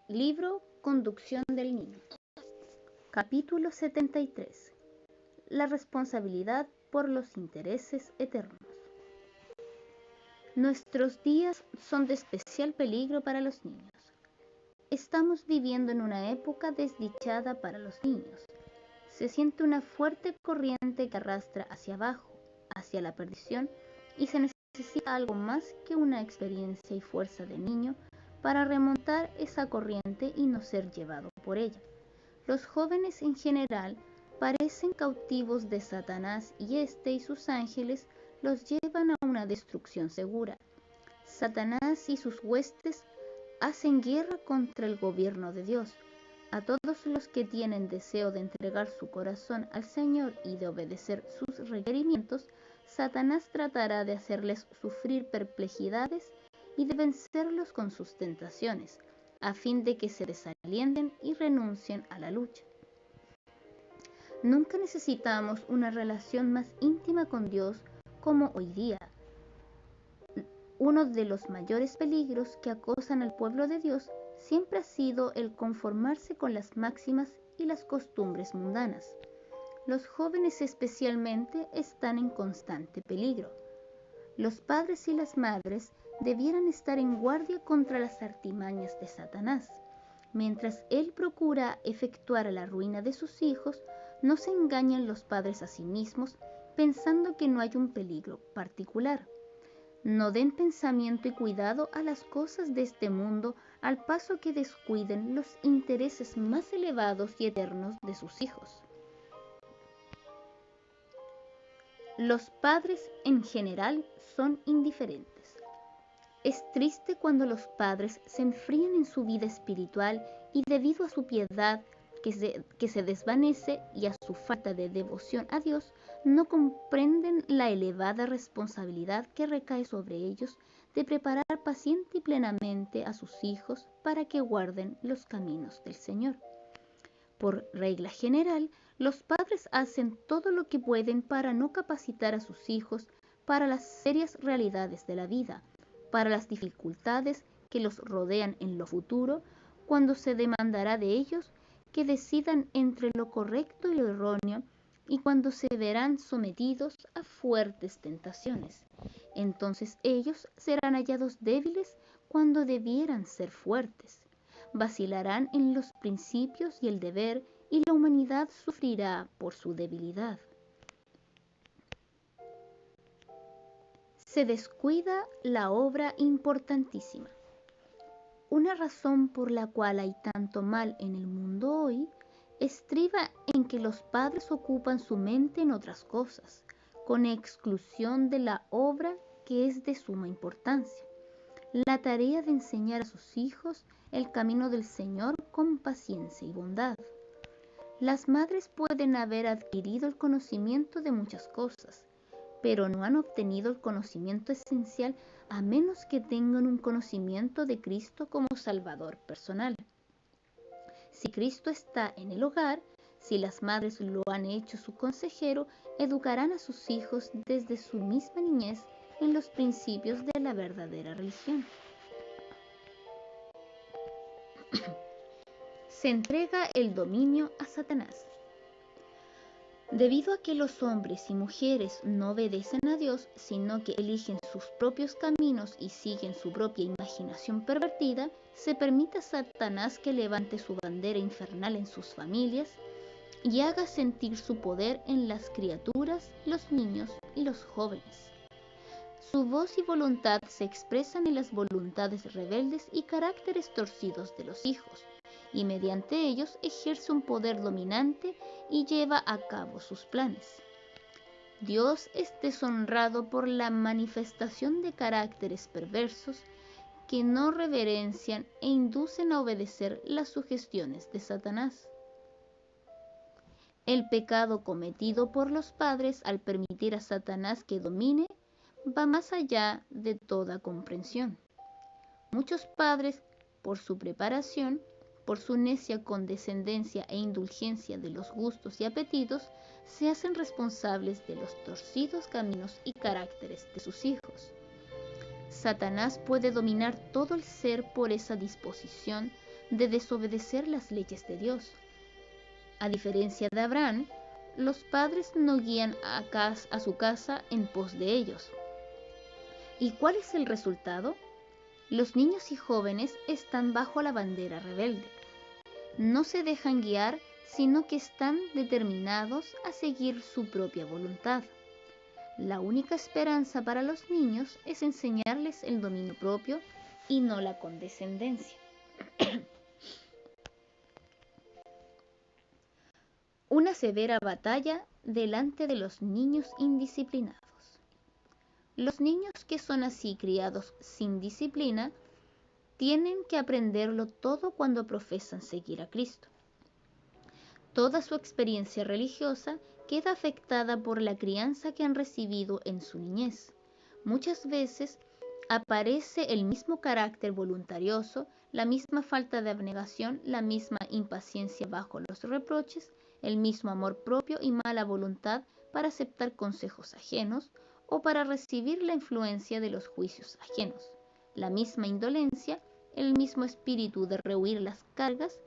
Libro Conducción del Niño. Capítulo 73. La responsabilidad por los intereses eternos. Nuestros días son de especial peligro para los niños. Estamos viviendo en una época desdichada para los niños. Se siente una fuerte corriente que arrastra hacia abajo, hacia la perdición, y se necesita algo más que una experiencia y fuerza de niño para remontar esa corriente y no ser llevado por ella. Los jóvenes en general parecen cautivos de Satanás y éste y sus ángeles los llevan a una destrucción segura. Satanás y sus huestes hacen guerra contra el gobierno de Dios. A todos los que tienen deseo de entregar su corazón al Señor y de obedecer sus requerimientos, Satanás tratará de hacerles sufrir perplejidades y de vencerlos con sus tentaciones, a fin de que se desalienten y renuncien a la lucha. Nunca necesitamos una relación más íntima con Dios como hoy día. Uno de los mayores peligros que acosan al pueblo de Dios siempre ha sido el conformarse con las máximas y las costumbres mundanas. Los jóvenes especialmente están en constante peligro. Los padres y las madres debieran estar en guardia contra las artimañas de Satanás. Mientras él procura efectuar la ruina de sus hijos, no se engañan los padres a sí mismos pensando que no hay un peligro particular. No den pensamiento y cuidado a las cosas de este mundo al paso que descuiden los intereses más elevados y eternos de sus hijos. Los padres en general son indiferentes. Es triste cuando los padres se enfrían en su vida espiritual y debido a su piedad que se desvanece y a su falta de devoción a Dios, no comprenden la elevada responsabilidad que recae sobre ellos de preparar paciente y plenamente a sus hijos para que guarden los caminos del Señor. Por regla general, los padres hacen todo lo que pueden para no capacitar a sus hijos para las serias realidades de la vida, para las dificultades que los rodean en lo futuro, cuando se demandará de ellos que decidan entre lo correcto y lo erróneo, y cuando se verán sometidos a fuertes tentaciones. Entonces ellos serán hallados débiles cuando debieran ser fuertes. Vacilarán en los principios y el deber, y la humanidad sufrirá por su debilidad. Se descuida la obra importantísima. Una razón por la cual hay tanto mal en el mundo hoy estriba en que los padres ocupan su mente en otras cosas, con exclusión de la obra que es de suma importancia, la tarea de enseñar a sus hijos el camino del Señor con paciencia y bondad. Las madres pueden haber adquirido el conocimiento de muchas cosas, pero no han obtenido el conocimiento esencial a menos que tengan un conocimiento de Cristo como Salvador personal. Si Cristo está en el hogar, si las madres lo han hecho su consejero, educarán a sus hijos desde su misma niñez en los principios de la verdadera religión. Se entrega el dominio a Satanás. Debido a que los hombres y mujeres no obedecen a Dios, sino que eligen sus propios caminos y siguen su propia imaginación pervertida, se permite a Satanás que levante su bandera infernal en sus familias y haga sentir su poder en las criaturas, los niños y los jóvenes. Su voz y voluntad se expresan en las voluntades rebeldes y caracteres torcidos de los hijos, y mediante ellos ejerce un poder dominante y lleva a cabo sus planes. Dios es deshonrado por la manifestación de caracteres perversos que no reverencian e inducen a obedecer las sugestiones de Satanás. El pecado cometido por los padres al permitir a Satanás que domine va más allá de toda comprensión. Muchos padres, por su preparación, por su necia condescendencia e indulgencia de los gustos y apetitos, se hacen responsables de los torcidos caminos y caracteres de sus hijos. Satanás puede dominar todo el ser por esa disposición, de desobedecer las leyes de Dios. A diferencia de Abraham, los padres no guían a su casa en pos de ellos. ¿Y cuál es el resultado? Los niños y jóvenes están bajo la bandera rebelde. No se dejan guiar, sino que están determinados a seguir su propia voluntad. La única esperanza para los niños es enseñarles el dominio propio y no la condescendencia. Una severa batalla delante de los niños indisciplinados. Los niños que son así criados sin disciplina tienen que aprenderlo todo cuando profesan seguir a Cristo. Toda su experiencia religiosa queda afectada por la crianza que han recibido en su niñez. Muchas veces aparece el mismo carácter voluntarioso, la misma falta de abnegación, la misma impaciencia bajo los reproches, el mismo amor propio y mala voluntad para aceptar consejos ajenos o para recibir la influencia de los juicios ajenos, la misma indolencia, el mismo espíritu de rehuir las cargas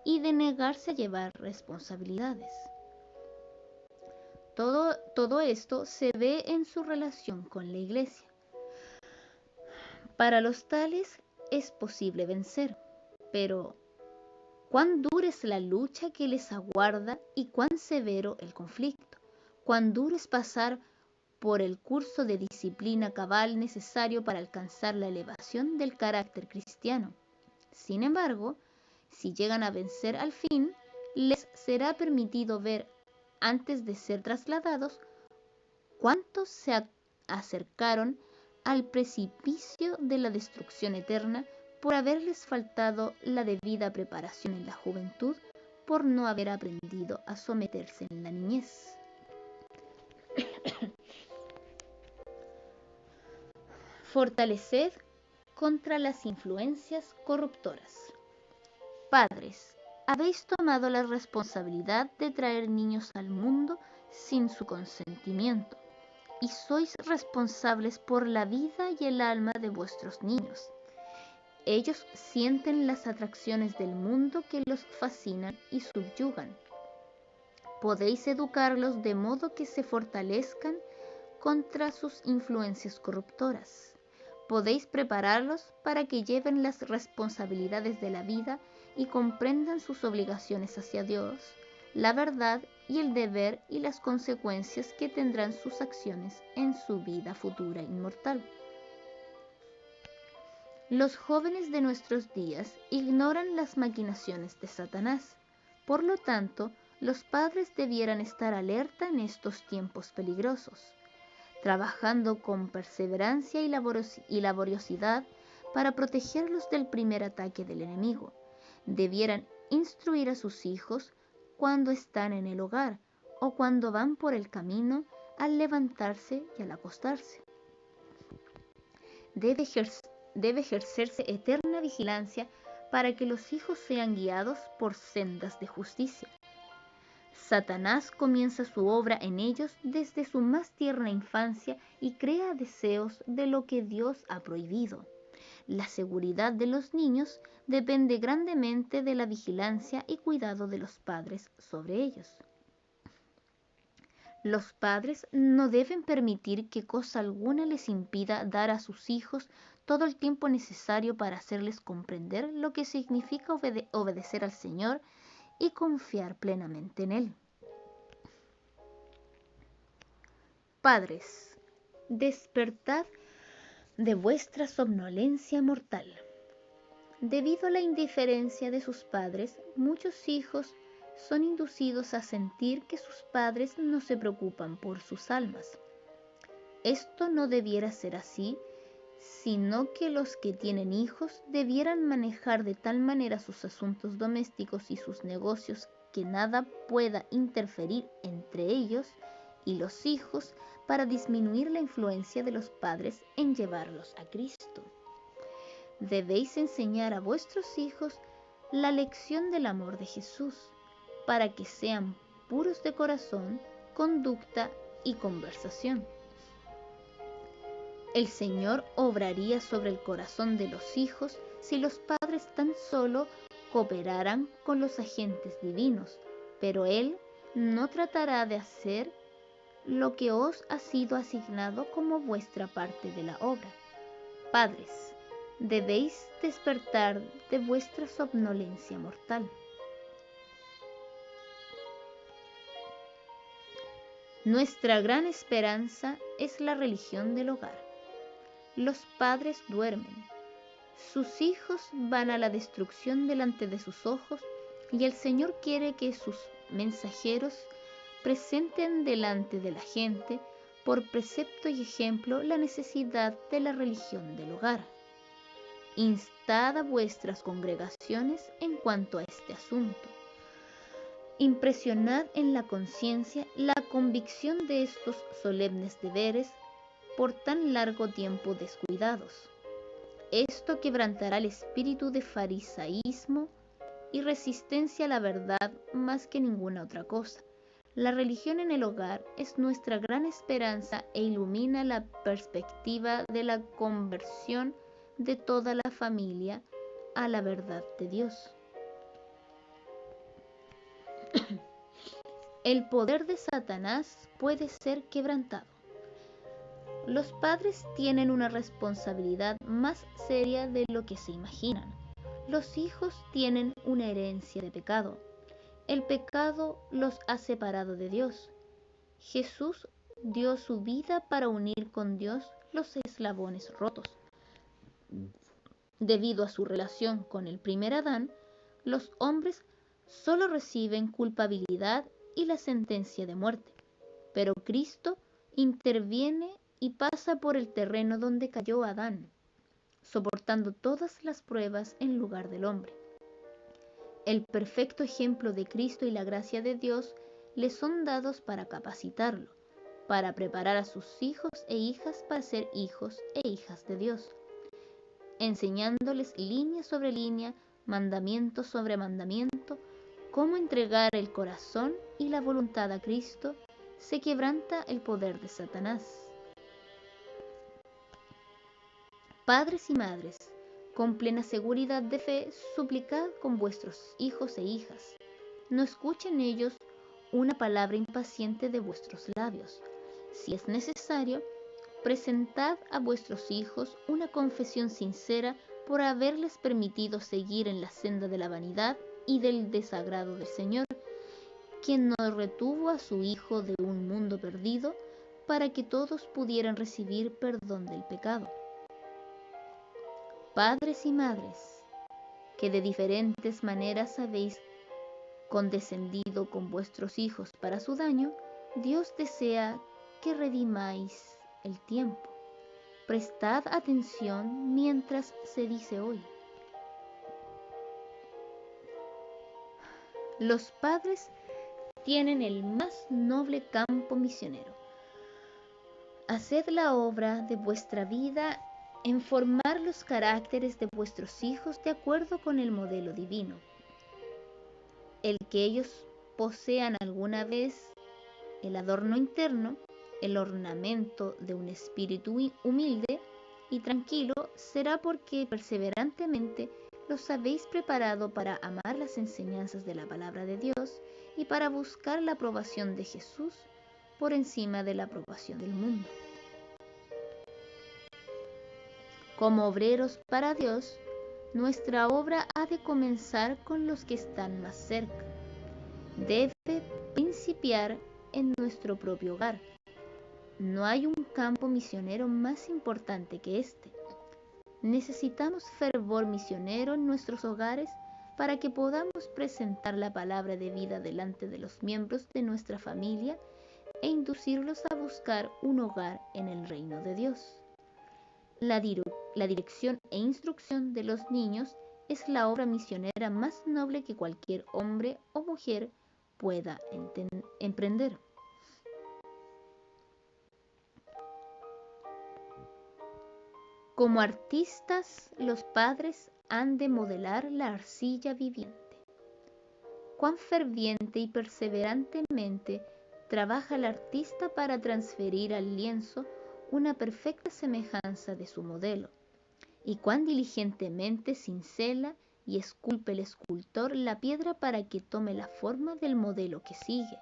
y de negarse a llevar responsabilidades. Todo esto se ve en su relación con la Iglesia. Para los tales es posible vencer, pero cuán dura es la lucha que les aguarda y cuán severo el conflicto, cuán duro es pasar por el curso de disciplina cabal necesario para alcanzar la elevación del carácter cristiano. Sin embargo, si llegan a vencer al fin, les será permitido ver, antes de ser trasladados, cuántos se acercaron al precipicio de la destrucción eterna por haberles faltado la debida preparación en la juventud, por no haber aprendido a someterse en la niñez. Fortaleced contra las influencias corruptoras. Padres, habéis tomado la responsabilidad de traer niños al mundo sin su consentimiento, y sois responsables por la vida y el alma de vuestros niños. Ellos sienten las atracciones del mundo que los fascinan y subyugan. Podéis educarlos de modo que se fortalezcan contra sus influencias corruptoras. Podéis prepararlos para que lleven las responsabilidades de la vida y comprendan sus obligaciones hacia Dios, la verdad y el deber y las consecuencias que tendrán sus acciones en su vida futura inmortal. Los jóvenes de nuestros días ignoran las maquinaciones de Satanás. Por lo tanto, los padres debieran estar alerta en estos tiempos peligrosos, trabajando con perseverancia y laboriosidad para protegerlos del primer ataque del enemigo. Debieran instruir a sus hijos cuando están en el hogar o cuando van por el camino, al levantarse y al acostarse. Debe ejercerse eterna vigilancia para que los hijos sean guiados por sendas de justicia. Satanás comienza su obra en ellos desde su más tierna infancia y crea deseos de lo que Dios ha prohibido. La seguridad de los niños depende grandemente de la vigilancia y cuidado de los padres sobre ellos. Los padres no deben permitir que cosa alguna les impida dar a sus hijos todo el tiempo necesario para hacerles comprender lo que significa obedecer al Señor y confiar plenamente en Él. Padres, despertad de vuestra somnolencia mortal. Debido a la indiferencia de sus padres, muchos hijos son inducidos a sentir que sus padres no se preocupan por sus almas. Esto no debiera ser así, sino que los que tienen hijos debieran manejar de tal manera sus asuntos domésticos y sus negocios que nada pueda interferir entre ellos y los hijos para disminuir la influencia de los padres en llevarlos a Cristo. Debéis enseñar a vuestros hijos la lección del amor de Jesús, para que sean puros de corazón, conducta y conversación. El Señor obraría sobre el corazón de los hijos si los padres tan solo cooperarán con los agentes divinos, pero Él no tratará de hacer lo que os ha sido asignado como vuestra parte de la obra. Padres, debéis despertar de vuestra somnolencia mortal. Nuestra gran esperanza es la religión del hogar. Los padres duermen. Sus hijos van a la destrucción delante de sus ojos y el Señor quiere que sus mensajeros presenten delante de la gente, por precepto y ejemplo, la necesidad de la religión del hogar. Instad a vuestras congregaciones en cuanto a este asunto. Impresionad en la conciencia la convicción de estos solemnes deberes por tan largo tiempo descuidados. Esto quebrantará el espíritu de farisaísmo y resistencia a la verdad más que ninguna otra cosa. La religión en el hogar es nuestra gran esperanza e ilumina la perspectiva de la conversión de toda la familia a la verdad de Dios. El poder de Satanás puede ser quebrantado. Los padres tienen una responsabilidad más seria de lo que se imaginan. Los hijos tienen una herencia de pecado. El pecado los ha separado de Dios. Jesús dio su vida para unir con Dios los eslabones rotos. Debido a su relación con el primer Adán, los hombres solo reciben culpabilidad y la sentencia de muerte. Pero Cristo interviene y pasa por el terreno donde cayó Adán, soportando todas las pruebas en lugar del hombre. El perfecto ejemplo de Cristo y la gracia de Dios le son dados para capacitarlo, para preparar a sus hijos e hijas para ser hijos e hijas de Dios, enseñándoles línea sobre línea, mandamiento sobre mandamiento, cómo entregar el corazón y la voluntad a Cristo. Se quebranta el poder de Satanás. Padres y madres, con plena seguridad de fe, suplicad con vuestros hijos e hijas. No escuchen ellos una palabra impaciente de vuestros labios. Si es necesario, presentad a vuestros hijos una confesión sincera por haberles permitido seguir en la senda de la vanidad y del desagrado del Señor, quien no retuvo a su Hijo de un mundo perdido para que todos pudieran recibir perdón del pecado. Padres y madres, que de diferentes maneras habéis condescendido con vuestros hijos para su daño, Dios desea que redimáis el tiempo. Prestad atención mientras se dice hoy. Los padres tienen el más noble campo misionero. Haced la obra de vuestra vida en formar los caracteres de vuestros hijos de acuerdo con el modelo divino. El que ellos posean alguna vez el adorno interno, el ornamento de un espíritu humilde y tranquilo, será porque perseverantemente los habéis preparado para amar las enseñanzas de la palabra de Dios y para buscar la aprobación de Jesús por encima de la aprobación del mundo. Como obreros para Dios, nuestra obra ha de comenzar con los que están más cerca. Debe principiar en nuestro propio hogar. No hay un campo misionero más importante que este. Necesitamos fervor misionero en nuestros hogares para que podamos presentar la palabra de vida delante de los miembros de nuestra familia e inducirlos a buscar un hogar en el reino de Dios. La dirección e instrucción de los niños es la obra misionera más noble que cualquier hombre o mujer pueda emprender. Como artistas, los padres han de modelar la arcilla viviente. Cuán ferviente y perseverantemente trabaja el artista para transferir al lienzo una perfecta semejanza de su modelo, y cuán diligentemente cincela y esculpe el escultor la piedra para que tome la forma del modelo que sigue.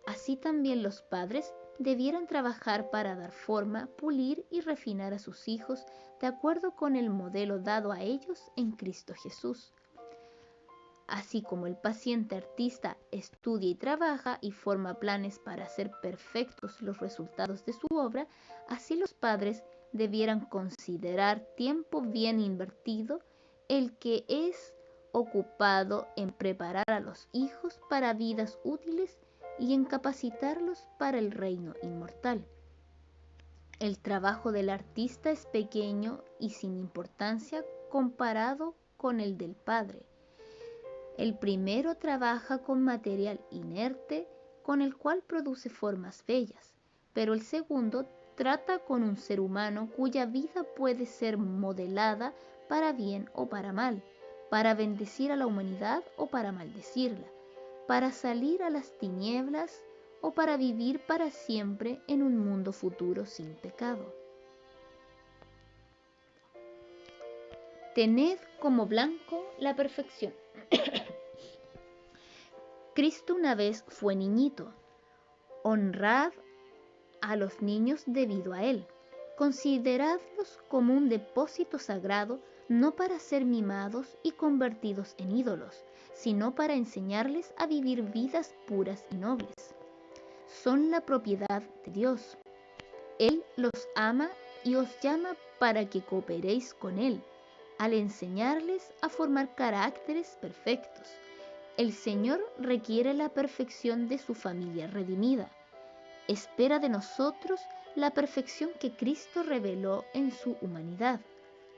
Así también los padres debieran trabajar para dar forma, pulir y refinar a sus hijos de acuerdo con el modelo dado a ellos en Cristo Jesús. Así como el paciente artista estudia y trabaja y forma planes para hacer perfectos los resultados de su obra, así los padres debieran considerar tiempo bien invertido el que es ocupado en preparar a los hijos para vidas útiles y en capacitarlos para el reino inmortal. El trabajo del artista es pequeño y sin importancia comparado con el del padre. El primero trabaja con material inerte con el cual produce formas bellas, pero el segundo trata con un ser humano cuya vida puede ser modelada para bien o para mal, para bendecir a la humanidad o para maldecirla, para salir a las tinieblas o para vivir para siempre en un mundo futuro sin pecado. Tened como blanco la perfección. Cristo una vez fue niñito. Honrad a los niños debido a él. Consideradlos como un depósito sagrado, no para ser mimados y convertidos en ídolos, sino para enseñarles a vivir vidas puras y nobles. Son la propiedad de Dios. Él los ama y os llama para que cooperéis con Él, al enseñarles a formar caracteres perfectos. El Señor requiere la perfección de su familia redimida. Espera de nosotros la perfección que Cristo reveló en su humanidad.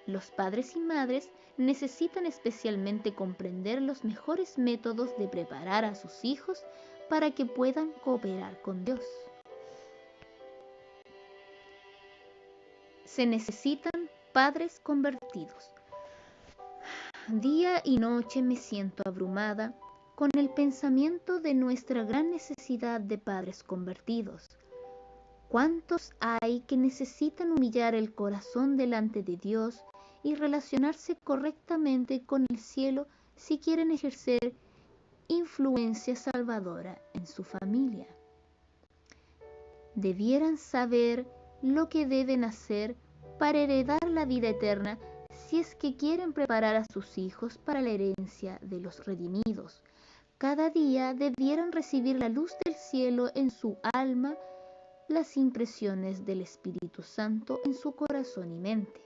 Los padres y madres necesitan especialmente comprender los mejores métodos de preparar a sus hijos para que puedan cooperar con Dios. Se necesitan padres convertidos. Día y noche me siento abrumada con el pensamiento de nuestra gran necesidad de padres convertidos. ¿Cuántos hay que necesitan humillar el corazón delante de Dios y relacionarse correctamente con el cielo si quieren ejercer influencia salvadora en su familia? Debieran saber lo que deben hacer para heredar la vida eterna si es que quieren preparar a sus hijos para la herencia de los redimidos. Cada día debieran recibir la luz del cielo en su alma, las impresiones del Espíritu Santo en su corazón y mente.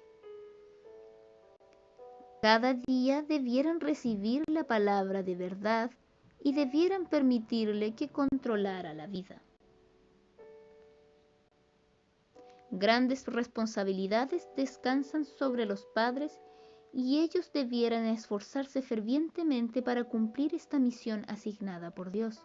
Cada día debieran recibir la palabra de verdad y debieran permitirle que controlara la vida. Grandes responsabilidades descansan sobre los padres y ellos debieran esforzarse fervientemente para cumplir esta misión asignada por Dios.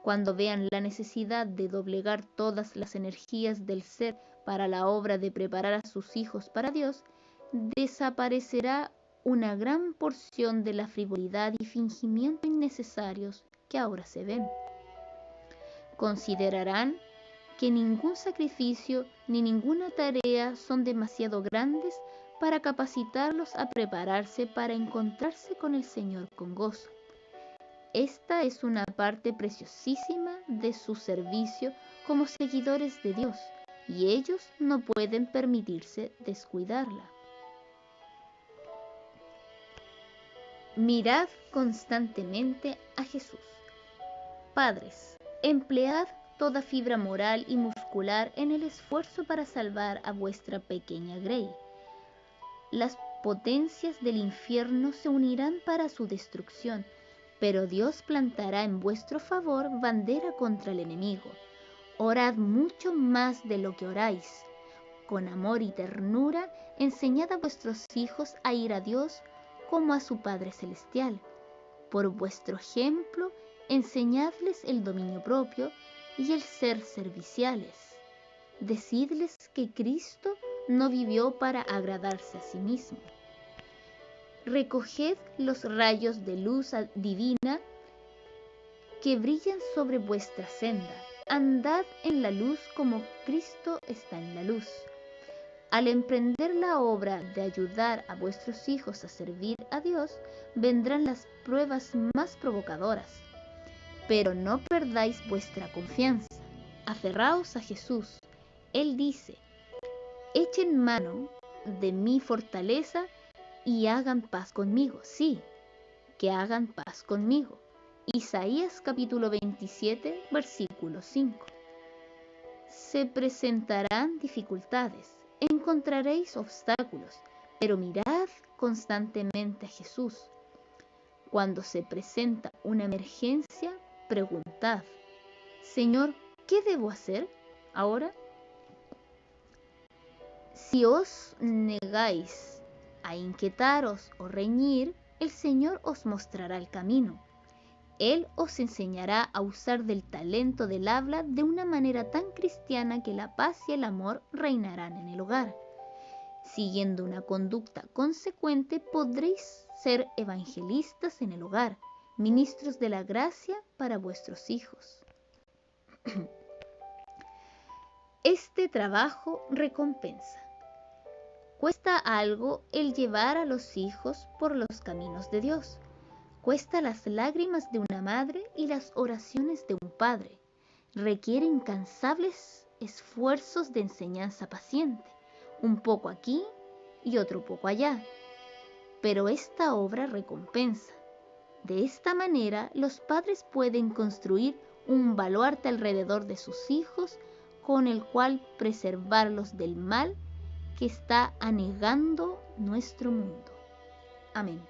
Cuando vean la necesidad de doblegar todas las energías del ser para la obra de preparar a sus hijos para Dios, desaparecerá una gran porción de la frivolidad y fingimiento innecesarios que ahora se ven. Considerarán que ningún sacrificio ni ninguna tarea son demasiado grandes para capacitarlos a prepararse para encontrarse con el Señor con gozo. Esta es una parte preciosísima de su servicio como seguidores de Dios, y ellos no pueden permitirse descuidarla. Mirad constantemente a Jesús. Padres, emplead toda fibra moral y muscular en el esfuerzo para salvar a vuestra pequeña Grey. Las potencias del infierno se unirán para su destrucción, pero Dios plantará en vuestro favor bandera contra el enemigo. Orad mucho más de lo que oráis. Con amor y ternura, enseñad a vuestros hijos a ir a Dios como a su Padre Celestial. Por vuestro ejemplo, enseñadles el dominio propio y el ser serviciales. Decidles que Cristo no vivió para agradarse a sí mismo. Recoged los rayos de luz divina que brillan sobre vuestra senda. Andad en la luz como Cristo está en la luz. Al emprender la obra de ayudar a vuestros hijos a servir a Dios, vendrán las pruebas más provocadoras. Pero no perdáis vuestra confianza. Aferraos a Jesús. Él dice: echen mano de mi fortaleza y hagan paz conmigo. Sí, que hagan paz conmigo. Isaías capítulo 27, versículo 5. Se presentarán dificultades, encontraréis obstáculos, pero mirad constantemente a Jesús. Cuando se presenta una emergencia, preguntad: Señor, ¿qué debo hacer ahora? Si os negáis a inquietaros o reñir, el Señor os mostrará el camino. Él os enseñará a usar del talento del habla de una manera tan cristiana que la paz y el amor reinarán en el hogar. Siguiendo una conducta consecuente, podréis ser evangelistas en el hogar, ministros de la gracia para vuestros hijos. Este trabajo recompensa. Cuesta algo el llevar a los hijos por los caminos de Dios. Cuesta las lágrimas de una madre y las oraciones de un padre. Requiere incansables esfuerzos de enseñanza paciente, un poco aquí y otro poco allá. Pero esta obra recompensa. De esta manera, los padres pueden construir un baluarte alrededor de sus hijos con el cual preservarlos del mal que está anegando nuestro mundo. Amén.